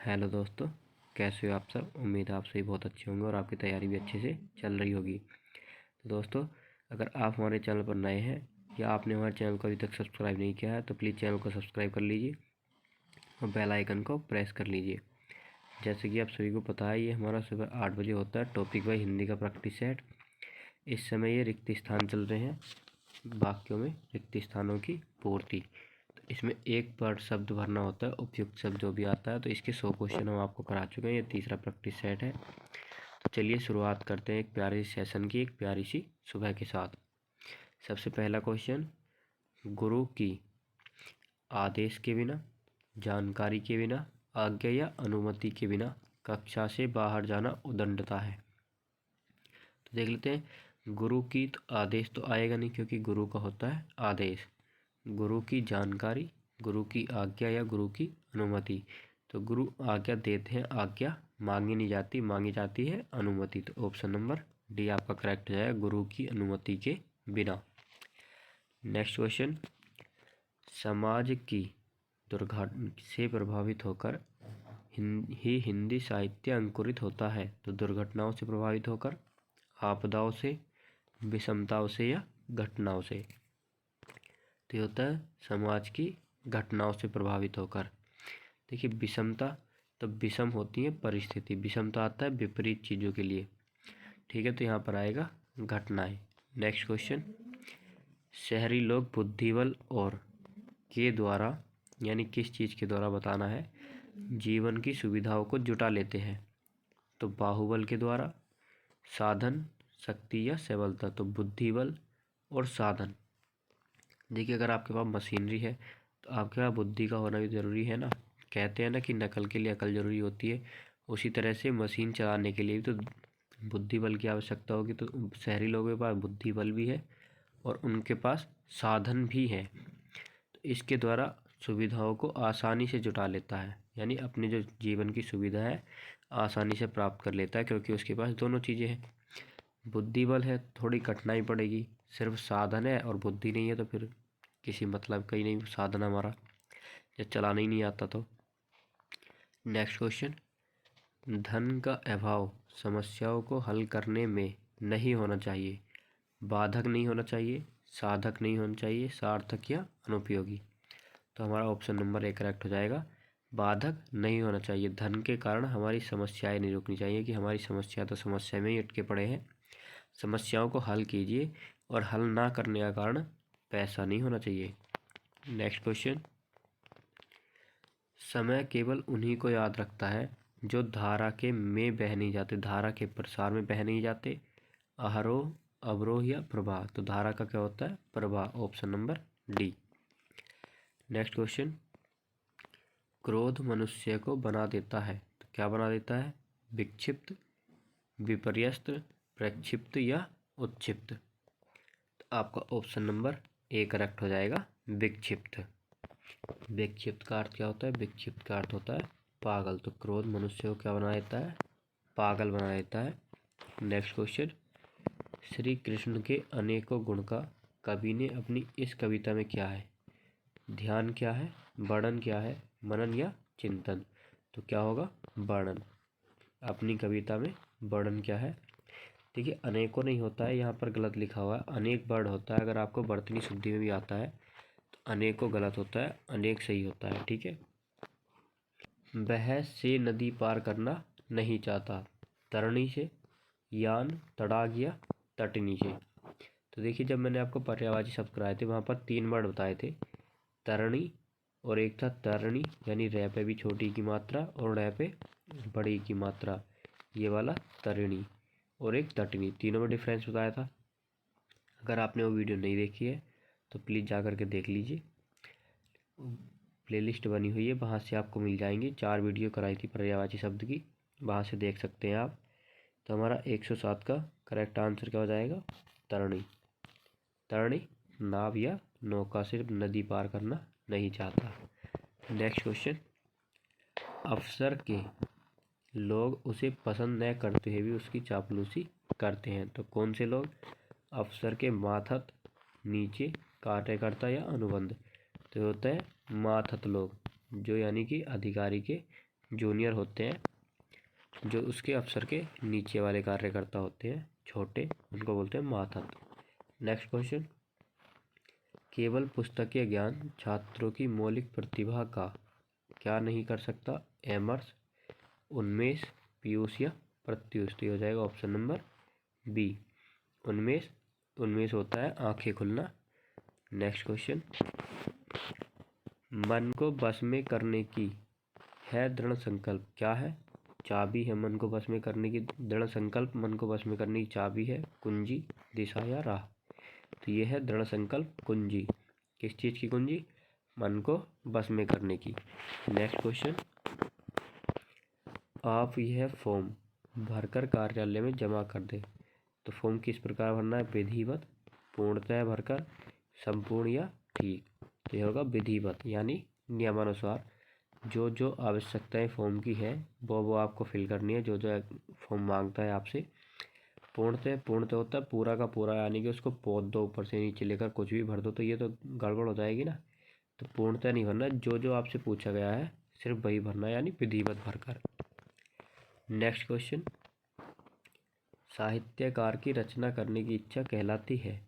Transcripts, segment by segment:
Hello दोस्तों, कैसे हो आप सब। उम्मीद है आप सभी बहुत अच्छे होंगे और आपकी तैयारी भी अच्छे से चल रही होगी। तो दोस्तों, अगर आप हमारे चैनल पर नए हैं या आपने हमारे चैनल को अभी तक सब्सक्राइब नहीं किया है तो प्लीज़ चैनल को सब्सक्राइब कर लीजिए और बेल आइकन को प्रेस कर लीजिए। जैसे कि आप सभी को पता है, ये हमारा सुबह 8 बजे होता है टॉपिक वाइज हिंदी का प्रैक्टिस सेट। इस समय ये रिक्त स्थान चल रहे हैं, वाक्यों में रिक्त स्थानों की पूर्ति। इसमें एक वर्ड शब्द भरना होता है, उपयुक्त शब्द जो भी आता है। तो इसके 100 क्वेश्चन हम आपको करा चुके हैं, ये तीसरा प्रैक्टिस सेट है। तो चलिए शुरुआत करते हैं एक प्यारे सेशन की, एक प्यारी सी सुबह के साथ। सबसे पहला क्वेश्चन, गुरु की आदेश के बिना, जानकारी के बिना, आज्ञा या अनुमति के बिना कक्षा से बाहर जाना उदंडता है। तो देख लेते हैं, गुरु की तो आदेश तो आएगा नहीं क्योंकि गुरु का होता है आदेश। गुरु की जानकारी, गुरु की आज्ञा या गुरु की अनुमति। तो गुरु आज्ञा देते हैं, आज्ञा मांगी नहीं जाती, मांगी जाती है अनुमति। तो ऑप्शन नंबर डी आपका करेक्ट हो जाएगा, गुरु की अनुमति के बिना। नेक्स्ट क्वेश्चन, समाज की दुर्घटना से प्रभावित होकर ही हिंदी साहित्य अंकुरित होता है। तो दुर्घटनाओं से प्रभावित होकर, आपदाओं से, विषमताओं से या घटनाओं से। तो होता है समाज की घटनाओं से प्रभावित होकर। देखिए विषमता, तो विषम होती है परिस्थिति, विषमता आता है विपरीत चीज़ों के लिए। ठीक है, तो यहाँ पर आएगा घटनाएं। नेक्स्ट क्वेश्चन, शहरी लोग बुद्धिबल और के द्वारा, यानी किस चीज़ के द्वारा बताना है, जीवन की सुविधाओं को जुटा लेते हैं। तो बाहुबल के द्वारा, साधन, शक्ति या सबलता। तो बुद्धिबल और साधन। देखिए अगर आपके पास मशीनरी है तो आपके पास बुद्धि का होना भी ज़रूरी है ना। कहते हैं ना कि नकल के लिए अकल ज़रूरी होती है, उसी तरह से मशीन चलाने के लिए भी तो बुद्धि बल की आवश्यकता होगी। तो शहरी लोगों के पास बुद्धि बल भी है और उनके पास साधन भी है। तो इसके द्वारा सुविधाओं को आसानी से जुटा लेता है, यानी अपनी जो जीवन की सुविधा है आसानी से प्राप्त कर लेता है क्योंकि उसके पास दोनों चीज़ें हैं। बुद्धि बल है, थोड़ी कठिनाई पड़ेगी, सिर्फ साधन है और बुद्धि नहीं है तो फिर किसी मतलब का ही नहीं साधन हमारा, जब चलाना ही नहीं आता तो। नेक्स्ट क्वेश्चन, धन का अभाव समस्याओं को हल करने में नहीं होना चाहिए, बाधक नहीं होना चाहिए, साधक नहीं होना चाहिए, सार्थक या अनुपयोगी। तो हमारा ऑप्शन नंबर 1 करेक्ट हो जाएगा, बाधक नहीं होना चाहिए। धन के कारण हमारी समस्याएं नहीं रुकनी चाहिए कि हमारी समस्या तो समस्या में ही अटके पड़े हैं। समस्याओं को हल कीजिए और हल ना करने का कारण पैसा नहीं होना चाहिए। नेक्स्ट क्वेश्चन, समय केवल उन्हीं को याद रखता है जो धारा के में बह नहीं जाते, धारा के प्रसार में बह नहीं जाते। आरोह, अवरोह या प्रवाह। तो धारा का क्या होता है, प्रवाह। Option number D. Next question, क्रोध मनुष्य को बना देता है। तो क्या बना देता है, विक्षिप्त, विपर्यस्त, प्रक्षिप्त या उत्क्षिप्त। तो आपका ऑप्शन नंबर ए करेक्ट हो जाएगा, विक्षिप्त। विक्षिप्त का अर्थ क्या होता है, विक्षिप्त का अर्थ होता है पागल। तो क्रोध मनुष्य को क्या बना देता है, पागल बना देता है। नेक्स्ट क्वेश्चन, श्री कृष्ण के अनेकों गुण का कवि ने अपनी इस कविता में क्या है, ध्यान क्या है, वर्णन क्या है, मनन या चिंतन। तो क्या होगा, वर्णन। अपनी कविता में वर्णन क्या है। देखिए अनेकों नहीं होता है, यहाँ पर गलत लिखा हुआ है, अनेक वर्ड होता है। अगर आपको वर्तनी शुद्धि में भी आता है तो अनेकों गलत होता है, अनेक सही होता है। ठीक है, वह से नदी पार करना नहीं चाहता, तरणी से, यान, तड़ाग या तटनी से। तो देखिए जब मैंने आपको पर्यायवाची शब्द कराए थे वहाँ पर 3 वर्ड बताए थे, तरणी और एक था तरणी, यानी रह पे भी छोटी की मात्रा और रह पे बड़ी की मात्रा, ये वाला तरिणी, और एक तटनी। तीनों में डिफरेंस बताया था। अगर आपने वो वीडियो नहीं देखी है तो प्लीज़ जा कर के देख लीजिए, प्लेलिस्ट बनी हुई है, वहाँ से आपको मिल जाएंगी। 4 वीडियो कराई थी पर्यायवाची शब्द की, वहाँ से देख सकते हैं आप। तो हमारा 107 का करेक्ट आंसर क्या हो जाएगा, तरणी। तरणी नाव या नौका, सिर्फ नदी पार करना नहीं चाहता। नेक्स्ट क्वेश्चन, अफसर के लोग उसे पसंद न करते हुए भी उसकी चापलूसी करते हैं। तो कौन से लोग, अफसर के मातहत, नीचे, कार्यकर्ता या अनुबंध। तो होता है मातहत लोग, जो यानी कि अधिकारी के जूनियर होते हैं, जो उसके अफसर के नीचे वाले कार्यकर्ता होते हैं छोटे, उनको बोलते हैं मातहत। नेक्स्ट क्वेश्चन, केवल पुस्तकीय ज्ञान छात्रों की मौलिक प्रतिभा का क्या नहीं कर सकता? एमर्स, उन्मेष, पीयूष या प्रत्यूष। तो ये हो जाएगा ऑप्शन नंबर बी, उन्मेष। उन्मेष होता है आंखें खुलना। नेक्स्ट क्वेश्चन, मन को बस में करने की है दृढ़ संकल्प क्या है? चाबी है मन को बस में करने की, दृढ़ संकल्प मन को बस में करने की चाबी है, कुंजी, दिशा या राह। तो ये है दृढ़ संकल्प कुंजी। किस चीज़ की कुंजी? मन को बस में करने की। नेक्स्ट क्वेश्चन, आप यह फॉर्म भरकर कार्यालय में जमा कर दे। तो फॉर्म किस प्रकार भरना है? विधिवत, पूर्णतः भरकर, संपूर्ण या ठीक। तो यह होगा विधिवत, यानी नियमानुसार। जो जो आवश्यकताएं फॉर्म की है वो आपको फिल करनी है, जो जो फॉर्म मांगता है आपसे। पूर्णतः होता है पूरा का पूरा, यानी कि उसको पोत दो ऊपर से नीचे लेकर कुछ भी भर दो, तो ये तो गड़बड़ हो जाएगी ना। तो पूर्णतः नहीं भरना, जो जो आपसे पूछा गया है सिर्फ वही भरना है, यानी विधिवत भरकर। नेक्स्ट क्वेश्चन, साहित्यकार की रचना करने की इच्छा कहलाती है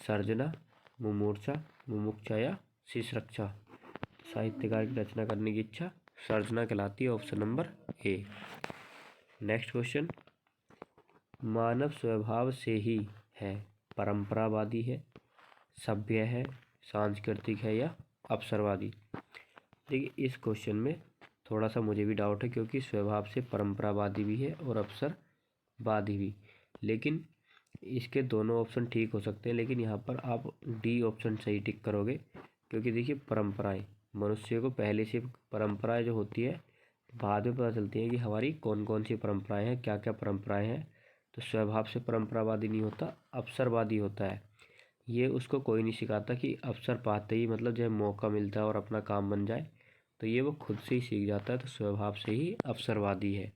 सर्जना, मुमूर्छा, मुमुक्षा या शीर्षरक्षा। साहित्यकार की रचना करने की इच्छा सर्जना कहलाती है, option number A. Next question, मानव स्वभाव से ही है परंपरावादी है, सभ्य है, सांस्कृतिक है या अवसरवादी। देखिए इस क्वेश्चन में थोड़ा सा मुझे भी डाउट है, क्योंकि स्वभाव से परंपरावादी भी है और अवसरवादी भी, लेकिन इसके दोनों ऑप्शन ठीक हो सकते हैं, लेकिन यहाँ पर आप डी ऑप्शन सही टिक करोगे। क्योंकि देखिए परंपराएं, मनुष्य को पहले से परंपराएं जो होती है बाद में पता चलती है कि हमारी कौन कौन सी परंपराएं हैं, क्या क्या परंपराएं हैं। तो स्वभाव से परंपरावादी नहीं होता, अवसरवादी होता है। ये उसको कोई नहीं सिखाता कि अवसर पाते ही मतलब जब मौका मिलता है और अपना काम बन जाए, तो ये वो खुद से ही सीख जाता है। तो स्वभाव से ही अवसरवादी है।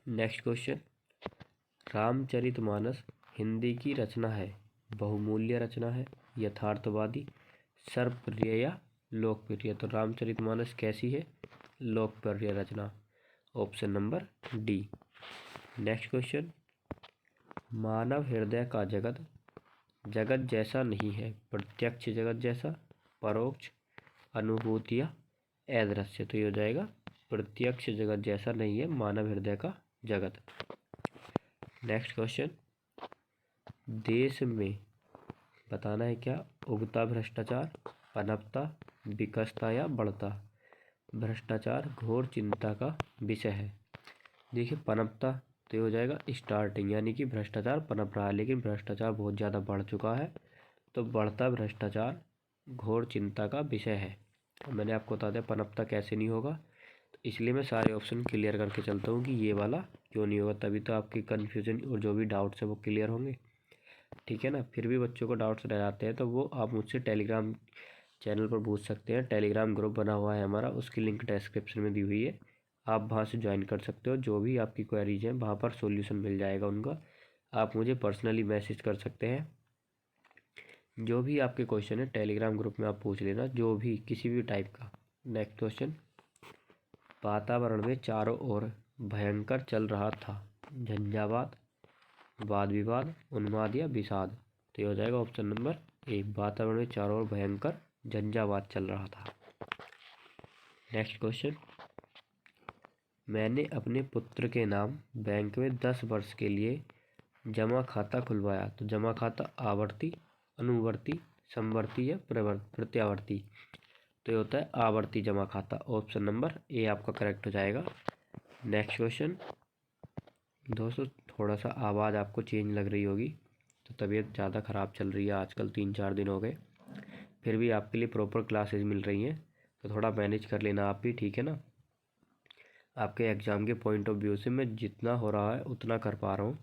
नेक्स्ट क्वेश्चन, रामचरितमानस हिंदी की रचना है, बहुमूल्य रचना है, यथार्थवादी, सर्वप्रिय या लोकप्रिय। तो रामचरितमानस कैसी है? लोकप्रिय रचना, option number D. Next question, मानव हृदय का जगत जगत जैसा नहीं है, प्रत्यक्ष जगत जैसा, परोक्ष, अनुभूति या अदृश्य। तो ये हो जाएगा प्रत्यक्ष जगत जैसा नहीं है मानव हृदय का जगत। नेक्स्ट क्वेश्चन, देश में बताना है क्या? उगता भ्रष्टाचार, पनपता, विकसता या बढ़ता। भ्रष्टाचार घोर चिंता का विषय है। देखिए पनपता, तो ये हो जाएगा स्टार्टिंग, यानी कि भ्रष्टाचार पनप रहा है, लेकिन भ्रष्टाचार बहुत ज़्यादा बढ़ चुका है। तो बढ़ता भ्रष्टाचार घोर चिंता का विषय है। मैंने आपको बता दिया पनपता कैसे नहीं होगा, तो इसलिए मैं सारे ऑप्शन क्लियर करके चलता हूँ कि ये वाला क्यों नहीं होगा, तभी तो आपकी कन्फ्यूजन और जो भी डाउट्स है वो क्लियर होंगे। ठीक है ना। फिर भी बच्चों को डाउट्स रह जाते हैं तो वो आप मुझसे टेलीग्राम चैनल पर पूछ सकते हैं। टेलीग्राम ग्रुप बना हुआ है हमारा, उसकी लिंक डिस्क्रिप्शन में दी हुई है, आप वहाँ से ज्वाइन कर सकते हो। जो भी आपकी क्वेरीज हैं वहाँ पर सॉल्यूशन मिल जाएगा उनका। आप मुझे पर्सनली मैसेज कर सकते हैं। जो भी आपके क्वेश्चन है टेलीग्राम ग्रुप में आप पूछ लेना, जो भी किसी भी टाइप का। नेक्स्ट क्वेश्चन, वातावरण में चारों ओर भयंकर चल रहा था, झंझावात, वाद विवाद, उन्माद या विषाद। तो ये हो जाएगा ऑप्शन नंबर ए, वातावरण में चारों ओर भयंकर झंझावात चल रहा था। नेक्स्ट क्वेश्चन, मैंने अपने पुत्र के नाम बैंक में 10 वर्ष के लिए जमा खाता खुलवाया। तो जमा खाता आवर्ती, अनुवर्ती, समवर्ती या प्रत्यावर्ती। तो ये होता है आवर्ती जमा खाता, ऑप्शन नंबर ए आपका करेक्ट हो जाएगा। नेक्स्ट क्वेश्चन, दोस्तों थोड़ा सा आवाज़ आपको चेंज लग रही होगी, तो तबीयत ज़्यादा ख़राब चल रही है आजकल, 3-4 दिन हो गए। फिर भी आपके लिए प्रॉपर क्लासेस मिल रही हैं, तो थोड़ा मैनेज कर लेना आप भी, ठीक है ना। आपके एग्ज़ाम के पॉइंट ऑफ व्यू से मैं जितना हो रहा है उतना कर पा रहा हूँ।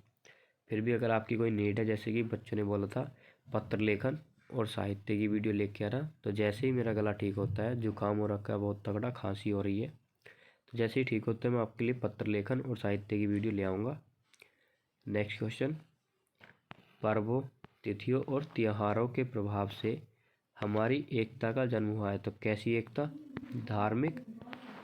फिर भी अगर आपकी कोई नीड है, जैसे कि बच्चों ने बोला था पत्र लेखन और साहित्य की वीडियो लेके आना, तो जैसे ही मेरा गला ठीक होता है, जुकाम हो रखा है बहुत तगड़ा, खांसी हो रही है, तो जैसे ही ठीक होता है मैं आपके लिए पत्र लेखन और साहित्य की वीडियो ले आऊँगा। नेक्स्ट क्वेश्चन, पर्वों, तिथियों और त्योहारों के प्रभाव से हमारी एकता का जन्म हुआ है। तो कैसी एकता? धार्मिक,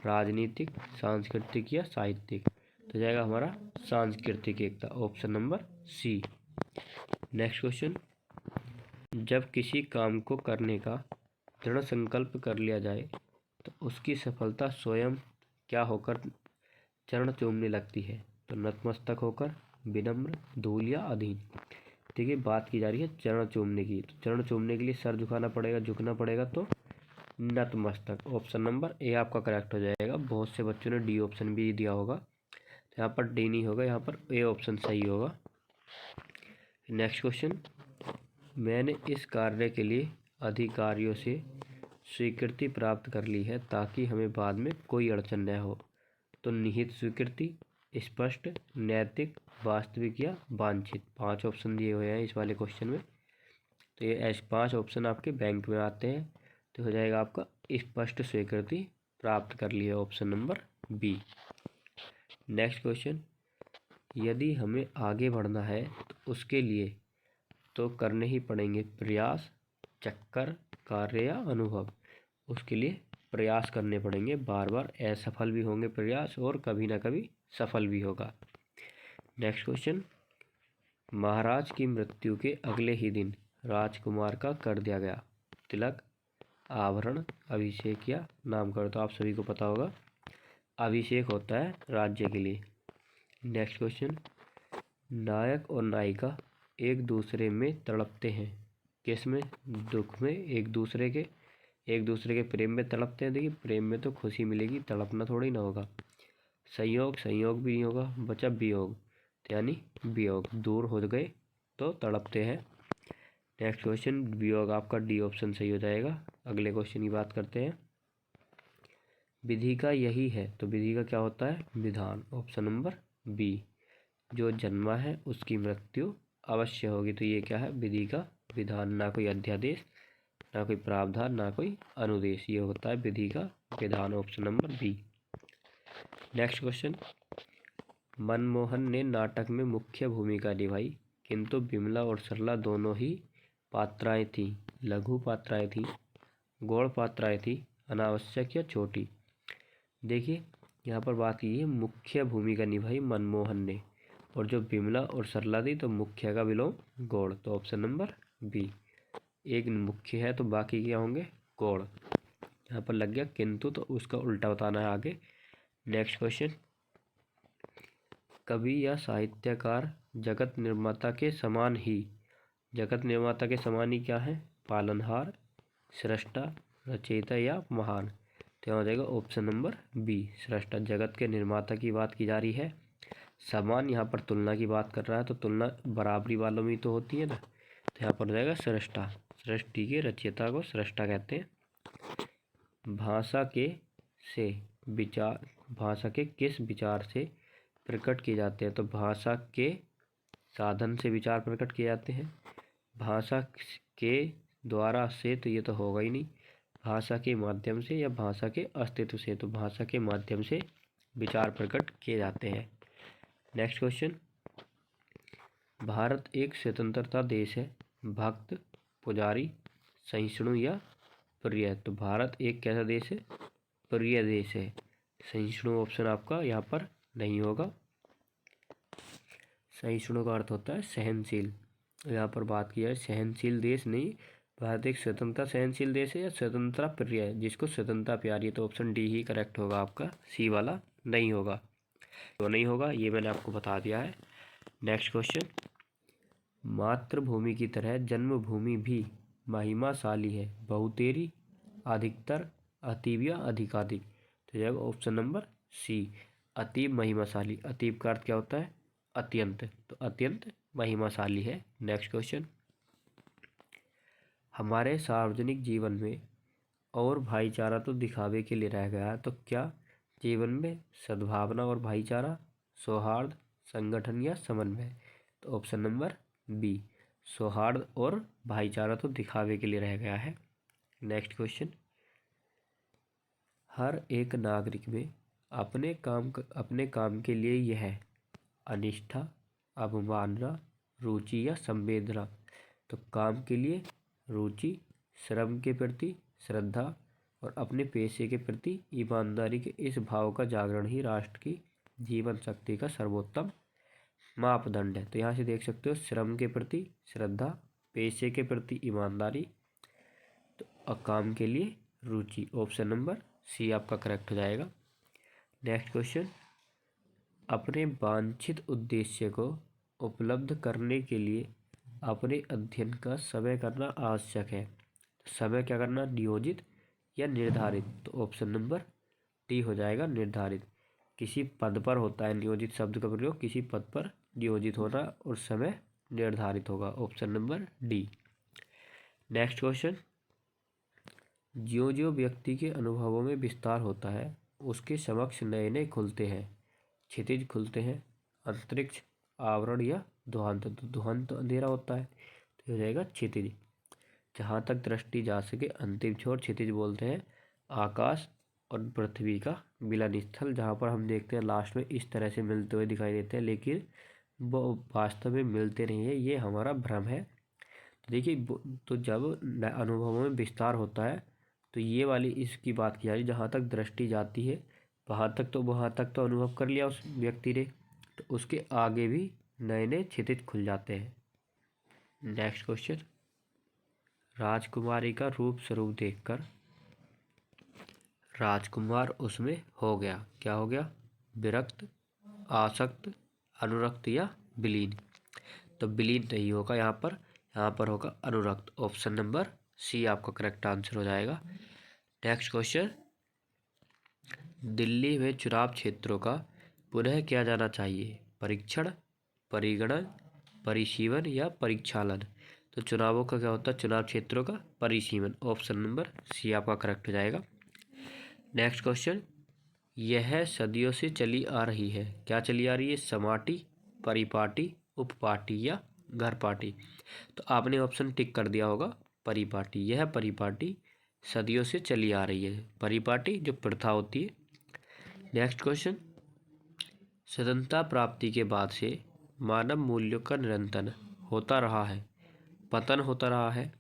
राजनीतिक, सांस्कृतिक या साहित्यिक। तो जाएगा हमारा सांस्कृतिक एकता, option number C. Next question, जब किसी काम को करने का दृढ़ संकल्प कर लिया जाए तो उसकी सफलता स्वयं क्या होकर चरण चूमने लगती है? तो नतमस्तक होकर, विनम्र, धूल या अधीन। देखिए बात की जा रही है चरण चूमने की, तो चरण चूमने के लिए सर झुकाना पड़ेगा, झुकना पड़ेगा, तो नतमस्तक, ऑप्शन नंबर ए आपका करेक्ट हो जाएगा। बहुत से बच्चों ने डी ऑप्शन भी दिया होगा, तो यहाँ पर डी नहीं होगा, यहाँ पर ए ऑप्शन सही होगा। नेक्स्ट क्वेश्चन, मैंने इस कार्य के लिए अधिकारियों से स्वीकृति प्राप्त कर ली है ताकि हमें बाद में कोई अड़चन न हो। तो निहित स्वीकृति, स्पष्ट, नैतिक, वास्तविक या वांछित। 5 ऑप्शन दिए हुए हैं इस वाले क्वेश्चन में, तो ये ऐसे 5 ऑप्शन आपके बैंक में आते हैं, तो हो जाएगा आपका स्पष्ट स्वीकृति प्राप्त कर ली है, option number B. Next question, यदि हमें आगे बढ़ना है तो उसके लिए तो करने ही पड़ेंगे प्रयास, चक्कर, कार्य या अनुभव। उसके लिए प्रयास करने पड़ेंगे, बार बार, असफल भी होंगे प्रयास और कभी ना कभी सफल भी होगा। नेक्स्ट क्वेश्चन, महाराज की मृत्यु के अगले ही दिन राजकुमार का कर दिया गया तिलक, आभरण, अभिषेक या नामकरण। तो आप सभी को पता होगा अभिषेक होता है राज्य के लिए। नेक्स्ट क्वेश्चन, नायक और नायिका एक दूसरे में तड़पते हैं, किस में? दुख में, एक दूसरे के प्रेम में तड़पते हैं। देखिए प्रेम में तो खुशी मिलेगी, तड़पना थोड़ी ना होगा। संयोग भी नहीं होगा, बचा वियोग, तो यानी वियोग, दूर हो गए तो तड़पते हैं। नेक्स्ट क्वेश्चन, वियोग आपका डी ऑप्शन सही हो जाएगा। अगले क्वेश्चन की बात करते हैं, विधि का यही है, तो विधि का क्या होता है? विधान, ऑप्शन नंबर बी। जो जन्मा है उसकी मृत्यु अवश्य होगी, तो ये क्या है? विधि का विधान, ना कोई अध्यादेश, ना कोई प्रावधान, ना कोई अनुदेश, ये होता है विधि का विधान, option number B. Next question, Manmohan ने नाटक में मुख्य भूमिका निभाई किंतु विमला और सरला दोनों ही पात्राएं थीं, लघु पात्राएं थीं, गौड़ पात्राएं थीं, अनावश्यक या छोटी। देखिए यहाँ पर बात की है मुख्य भूमिका निभाई मनमोहन ने, और जो विमला और सरला थी तो मुख्य का विलोम गौड़, तो ऑप्शन नंबर बी। एक मुख्य है तो बाकी क्या होंगे? गौड़। यहाँ पर लग गया किंतु, तो उसका उल्टा बताना है आगे। नेक्स्ट क्वेश्चन, कवि या साहित्यकार जगत निर्माता के समान ही क्या है? पालनहार, सृष्टा, रचयिता या महान। तो हो जाएगा ऑप्शन नंबर बी, सृष्टा। जगत के निर्माता की बात की जा रही है, समान यहाँ पर तुलना की बात कर रहा है, तो तुलना बराबरी वालों में तो होती है ना, तो यहाँ पर जाएगा सृष्टा। सृष्टि के रचयिता को सृष्टा कहते हैं। भाषा के किस विचार से प्रकट किए जाते हैं? तो भाषा के साधन से विचार प्रकट किए जाते हैं। भाषा के द्वारा से तो ये तो होगा ही नहीं, भाषा के माध्यम से या भाषा के अस्तित्व से, तो भाषा के माध्यम से विचार प्रकट किए जाते हैं। नेक्स्ट क्वेश्चन, भारत एक स्वतंत्रता देश है, भक्त, पुजारी, सहिष्णु या प्रिय। तो भारत एक कैसा देश है? प्रिय देश है। सहिष्णु ऑप्शन आपका यहाँ पर नहीं होगा। सहिष्णु का अर्थ होता है सहनशील, यहाँ पर बात की जाए सहनशील देश नहीं, भारत एक स्वतंत्रता सहनशील देश है या स्वतंत्रता प्रिय है, जिसको स्वतंत्रता प्यारी है, तो ऑप्शन डी ही करेक्ट होगा आपका, सी वाला नहीं होगा। तो नहीं होगा, ये मैंने आपको बता दिया है। नेक्स्ट क्वेश्चन, मातृभूमि की तरह जन्मभूमि भी महिमाशाली है, बहुतेरी, अधिकतर, अतीब या अधिकाधिक। तो जाएगा ऑप्शन नंबर सी, अतीब महिमाशाली। अतीब का अर्थ क्या होता है? अत्यंत, तो अत्यंत महिमाशाली है। नेक्स्ट क्वेश्चन, हमारे सार्वजनिक जीवन में और भाईचारा तो दिखावे के लिए रह गया है, तो क्या जीवन में सद्भावना और भाईचारा, सौहार्द, संगठन या समन्वय। तो ऑप्शन नंबर बी, सौहार्द और भाईचारा तो दिखावे के लिए रह गया है। नेक्स्ट क्वेश्चन, हर एक नागरिक में अपने काम के लिए यह अनिष्ठा, अवमानना, रुचि या संवेदना। तो काम के लिए रुचि, श्रम के प्रति श्रद्धा, और अपने पेशे के प्रति ईमानदारी के इस भाव का जागरण ही राष्ट्र की जीवन शक्ति का सर्वोत्तम मापदंड है। तो यहाँ से देख सकते हो, श्रम के प्रति श्रद्धा, पेशे के प्रति ईमानदारी, तो और काम के लिए रुचि। ऑप्शन नंबर सी आपका करेक्ट हो जाएगा। नेक्स्ट क्वेश्चन, अपने वांछित उद्देश्य को उपलब्ध करने के लिए अपने अध्ययन का समय करना आवश्यक है। समय क्या करना, नियोजित या निर्धारित? तो ऑप्शन नंबर डी हो जाएगा, निर्धारित। किसी पद पर होता है नियोजित शब्द का प्रयोग, किसी पद पर नियोजित होना, और समय निर्धारित होगा। Option number D. Next question, ज्यों ज्यों व्यक्ति के अनुभवों में विस्तार होता है उसके समक्ष नए नए खुलते हैं, क्षितिज खुलते हैं, अंतरिक्ष, आवरण या ध्वांत। तो ध्वांत अंधेरा होता है, तो हो जाएगा क्षितिज। जहाँ तक दृष्टि जा सके अंतिम छोर, क्षितिज बोलते हैं आकाश और पृथ्वी का मिलन स्थल, जहाँ पर हम देखते हैं लास्ट में इस तरह से मिलते हुए दिखाई देते हैं, लेकिन वो वास्तव में मिलते नहीं है, ये हमारा भ्रम है। तो देखिए, तो जब अनुभवों में विस्तार होता है तो ये वाली इसकी बात की जा रही है, जहाँ तक दृष्टि जाती है वहाँ तक तो अनुभव कर लिया उस व्यक्ति ने, तो उसके आगे भी नए नए क्षितिज खुल जाते हैं। नेक्स्ट क्वेश्चन, राजकुमारी का रूप स्वरूप देखकर राजकुमार उसमें हो गया, क्या हो गया? विरक्त, आसक्त, अनुरक्त या विलीन? तो विलीन नहीं होगा यहाँ पर होगा अनुरक्त। ऑप्शन नंबर सी आपका करेक्ट आंसर हो जाएगा। नेक्स्ट क्वेश्चन, दिल्ली में चुनाव क्षेत्रों का पुनः किया जाना चाहिए, परीक्षण, परिगणन, परिसीमन या परीक्षालन? तो चुनावों का क्या होता है, चुनाव क्षेत्रों का परिसीमन। ऑप्शन नंबर सी आपका करेक्ट हो जाएगा। नेक्स्ट क्वेश्चन, यह सदियों से चली आ रही है, क्या चली आ रही है? समाटी, परिपाटी, उपपाटी या घर पाटी? तो आपने ऑप्शन टिक कर दिया होगा परिपाटी। यह परिपाटी सदियों से चली आ रही है, परिपाटी जो प्रथा होती है। नेक्स्ट क्वेश्चन, स्वतंत्रता प्राप्ति के बाद से मानव मूल्यों का निरंतर होता रहा है, पतन होता रहा है,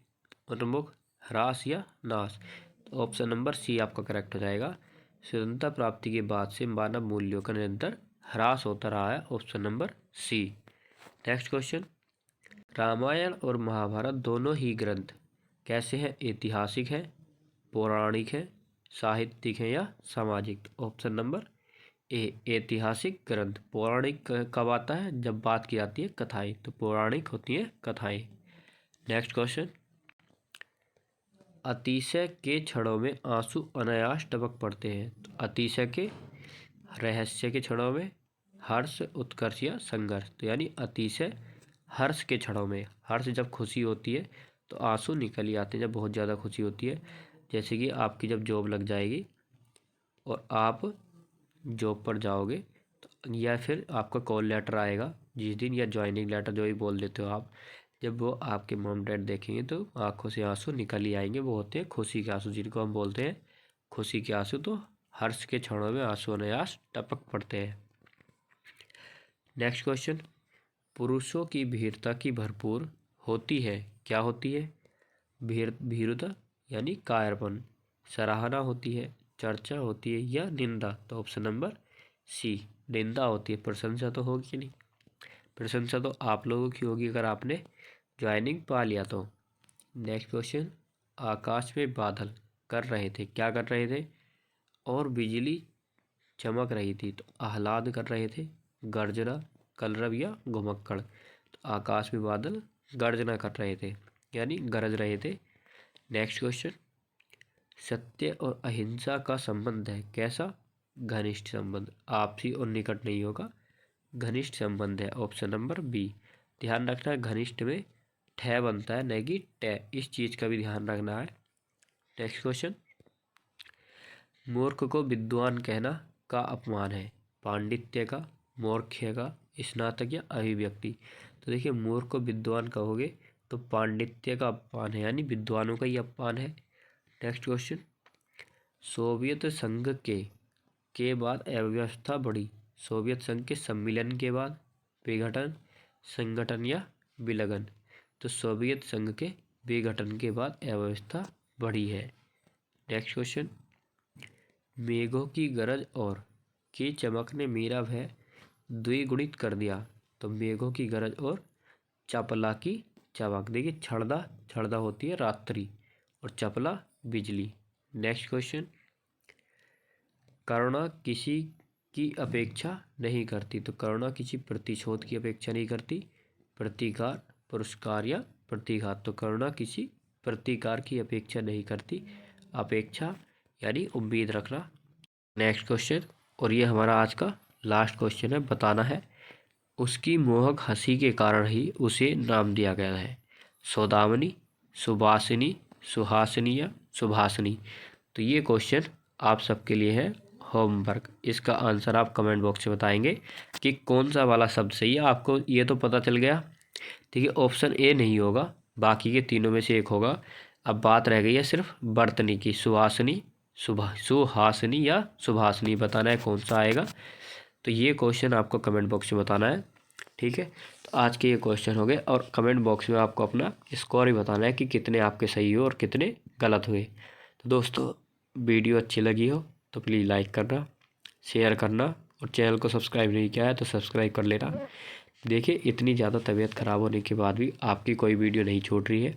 उन्मुख, ह्रास या नाश? तो ऑप्शन नंबर सी आपका करेक्ट हो जाएगा। स्वतंत्रता प्राप्ति के बाद से मानव मूल्यों का निरंतर ह्रास होता रहा है। Option number C. Next question, Ramayana और महाभारत दोनों ही ग्रंथ कैसे हैं? ऐतिहासिक हैं, पौराणिक हैं, साहित्यिक हैं या सामाजिक? ऑप्शन नंबर ए, ऐतिहासिक ग्रंथ। पौराणिक कब आता है? जब बात की जाती है कथाएं, तो पौराणिक होती हैं कथाएं। नेक्स्ट क्वेश्चन, अतिशय के क्षणों में आंसू अनायास टपक पड़ते हैं। तो अतिशय के, रहस्य के क्षणों में, हर्ष, उत्कर्ष या संघर्ष? तो यानी अतिशय हर्ष के क्षणों में, हर्ष जब खुशी होती है तो आंसू निकल ही आते हैं, जब बहुत ज़्यादा खुशी होती है। जैसे कि आपकी जब जॉब लग जाएगी और आप जॉब पर जाओगे, तो या फिर आपका कॉल लेटर आएगा जिस दिन, या ज्वाइनिंग लेटर जो भी बोल देते हो आप, जब वो आपके मॉम डैड देखेंगे तो आंखों से आंसू निकल ही आएंगे। वो होते हैं खुशी के आंसू, जिनको हम बोलते हैं खुशी के आंसू। तो हर्ष के क्षणों में आंसू अनायास टपक पड़ते हैं। नेक्स्ट क्वेश्चन, पुरुषों की भीरता की भरपूर होती है, क्या होती है? भीरुता यानी कायरपन, सराहना होती है, चर्चा होती है या निंदा? तो ऑप्शन नंबर सी, निंदा होती है। प्रशंसा तो होगी नहीं, प्रशंसा तो आप लोगों की होगी अगर आपने ज्वाइनिंग पा लिया तो। नेक्स्ट क्वेश्चन, आकाश में बादल कर रहे थे, क्या कर रहे थे? और बिजली चमक रही थी, तो आह्लाद कर रहे थे, गर्जना, कलरव या घुमक्कड़? तो आकाश में बादल गर्जना कर रहे थे, यानी गरज रहे थे। नेक्स्ट क्वेश्चन, सत्य और अहिंसा का संबंध है, कैसा? घनिष्ठ संबंध, आपसी और निकट नहीं होगा, घनिष्ठ संबंध है। Option number B. ध्यान रखना है घनिष्ठ में ठे बनता है, नहीं कि टे, इस चीज़ का भी ध्यान रखना है। नेक्स्ट क्वेश्चन, मूर्ख को विद्वान कहना का अपमान है, पांडित्य का, मूर्ख्य का, स्नातक या अभिव्यक्ति? तो देखिए, मूर्ख को विद्वान कहोगे तो पांडित्य का अपमान है, यानी विद्वानों का ही अपमान है। नेक्स्ट क्वेश्चन, सोवियत संघ के बाद अव्यवस्था बढ़ी, सोवियत संघ के सम्मिलन के बाद, विघटन, संगठन या विलगन? तो सोवियत संघ के विघटन के बाद अव्यवस्था बढ़ी है। नेक्स्ट क्वेश्चन, मेघों की गरज और की चमक ने मेरा भय द्विगुणित कर दिया। तो मेघों की गरज और चपला की चमक। देखिए छड़दा, छड़दा होती है रात्रि और चपला बिजली। नेक्स्ट क्वेश्चन, करुणा किसी की अपेक्षा नहीं करती। तो करुणा किसी प्रतिशोध की अपेक्षा नहीं करती, प्रतिकार, पुरस्कार या प्रतिघात। तो करुणा किसी प्रतिकार की अपेक्षा नहीं करती, अपेक्षा यानी उम्मीद रखना। नेक्स्ट क्वेश्चन, और ये हमारा आज का लास्ट क्वेश्चन है, बताना है उसकी मोहक हंसी के कारण ही उसे नाम दिया गया है। सौदामिनी, सुबासिनी, सुहासिनी या सुभासिनी। तो ये क्वेश्चन आप सबके लिए है होमवर्क। इसका आंसर आप कमेंट बॉक्स में बताएंगे कि कौन सा वाला शब्द सही है। आपको ये तो पता चल गया, ठीक है, ऑप्शन ए नहीं होगा, बाकी के तीनों में से एक होगा। अब बात रह गई है सिर्फ बर्तनी की, सुहासिनी, सुहासिनी या सुभासिनी, बताना है कौन सा आएगा। तो ये क्वेश्चन आपको कमेंट बॉक्स में बताना है, ठीक है। तो आज के ये क्वेश्चन हो गए और कमेंट बॉक्स में आपको अपना स्कोर ही बताना है कि कितने आपके सही हो और कितने गलत हुए। तो दोस्तों वीडियो अच्छी लगी हो तो प्लीज़ लाइक करना, शेयर करना और चैनल को सब्सक्राइब नहीं किया है तो सब्सक्राइब कर लेना। देखिए इतनी ज़्यादा तबीयत ख़राब होने के बाद भी आपकी कोई वीडियो नहीं छूट रही है।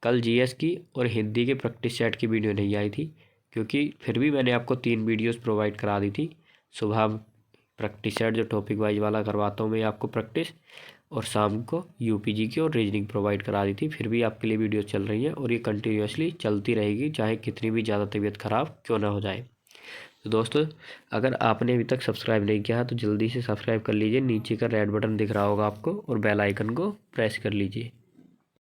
कल जीएस की और हिंदी के प्रैक्टिस सेट की वीडियो नहीं आई थी, क्योंकि फिर भी मैंने आपको 3 वीडियोस प्रोवाइड करा दी थी। सुबह प्रैक्टिस सेट जो टॉपिक वाइज वाला करवाता हूँ मैं आपको प्रैक्टिस, और शाम को यूपीजी की और रीजनिंग प्रोवाइड करा दी थी। फिर भी आपके लिए वीडियो चल रही है और ये कंटिन्यूसली चलती रहेगी, चाहे कितनी भी ज़्यादा तबीयत ख़राब क्यों ना हो जाए। तो दोस्तों अगर आपने अभी तक सब्सक्राइब नहीं किया है तो जल्दी से सब्सक्राइब कर लीजिए। नीचे का रेड बटन दिख रहा होगा आपको और बेल आइकन को प्रेस कर लीजिए।